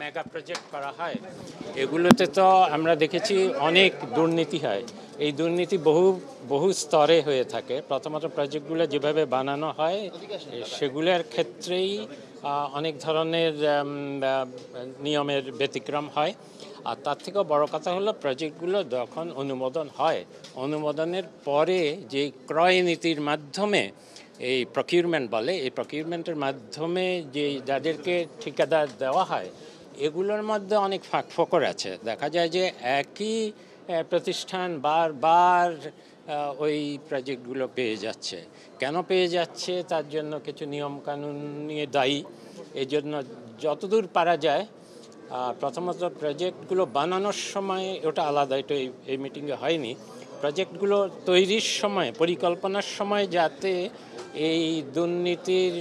Mega project করা হয় এগুলোতে তো আমরা দেখেছি অনেক দুর্নীতি হয়। এই দুর্নীতি বহু বহু স্তরে হয়ে থাকে। প্রথমত প্রজেক্টগুলো যেভাবে বানানো হয় সেগুলোর ক্ষেত্রেই অনেক ধরনের নিয়মের ব্যতিক্রম হয়। আর তার থেকেও বড় কথা হলো প্রজেক্টগুলো যখন অনুমোদন হয়, অনুমোদনের পরে যে ক্রয় নীতির মাধ্যমে এই প্রকিউরমেন্ট বলে, এই প্রকিউরমেন্টের মাধ্যমে যে যাদেরকে ঠিকাদার দেওয়া হয় এগুলোর মধ্যে অনেক ফাঁকফোকর আছে। দেখা যায় যে একই প্রতিষ্ঠান বারবার ওই প্রজেক্টগুলো পেয়ে যাচ্ছে। কেন পেয়ে যাচ্ছে তার জন্য কিছু নিয়মকানুন নিয়ে দায়ী। এই জন্য যতদূর পারা যায় প্রথমত প্রজেক্টগুলো বানানোর সময়, ওটা আলাদা, এটা এই মিটিংয়ে হয়নি, প্রজেক্টগুলো তৈরির সময়, পরিকল্পনার সময় যাতে এই দুর্নীতির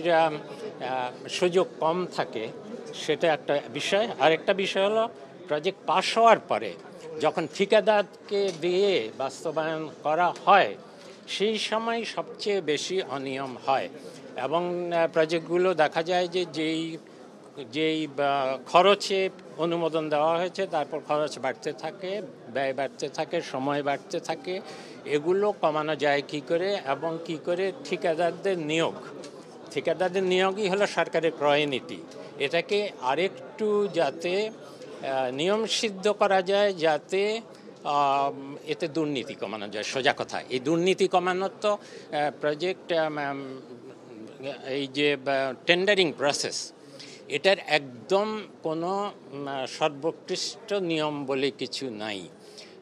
সুযোগ কম থাকে সেটা একটা বিষয়। আরেকটা বিষয় হলো প্রজেক্ট পাস হওয়ার পরে যখন ঠিকাদারকে দিয়ে বাস্তবায়ন করা হয় সেই সময় সবচেয়ে বেশি অনিয়ম হয় এবং প্রজেক্টগুলো দেখা যায় যে যেই খরচে অনুমোদন দেওয়া হয়েছে তারপর খরচ বাড়তে থাকে, ব্যয় বাড়তে থাকে, সময় বাড়তে থাকে। এগুলো কমানো যায় কি করে এবং কি করে ঠিকাদারদের নিয়োগই হলো সরকারের ক্রয় নীতি। এটাকে আরেকটু যাতে নিয়মসিদ্ধ করা যায়, যাতে এতে দুর্নীতি কমানো যায়। সোজা কথা, এই দুর্নীতি কমানোর তো প্রজেক্ট এই যে টেন্ডারিং প্রসেস, এটার একদম কোনো সর্বোৎকৃষ্ট নিয়ম বলে কিছু নাই।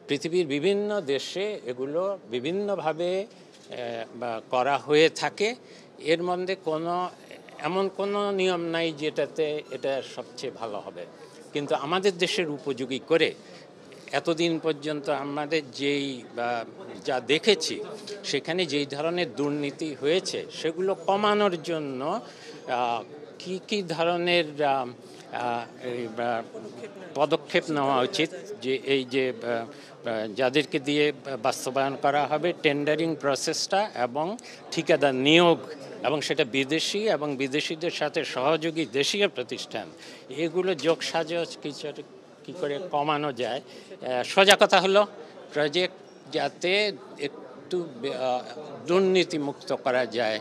পৃথিবীর বিভিন্ন দেশে এগুলো বিভিন্নভাবে করা হয়ে থাকে। এর মধ্যে এমন কোনো নিয়ম নাই যেটাতে এটা সবচেয়ে ভালো হবে। কিন্তু আমাদের দেশের উপযোগী করে এতদিন পর্যন্ত আমাদের যা দেখেছি সেখানে যেই ধরনের দুর্নীতি হয়েছে সেগুলো কমানোর জন্য কি কি ধরনের পদক্ষেপ নেওয়া উচিত, যে এই যে যাদেরকে দিয়ে বাস্তবায়ন করা হবে টেন্ডারিং প্রসেসটা এবং ঠিকাদার নিয়োগ, এবং সেটা বিদেশি এবং বিদেশিদের সাথে সহযোগী দেশীয় প্রতিষ্ঠান, এগুলো যোগসাজশ কী করে কমানো যায়। সোজা কথা হলো প্রজেক্ট যাতে একটু দুর্নীতিমুক্ত করা যায়,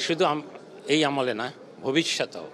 শুধু এই আমলে না, ভবিষ্যতেও।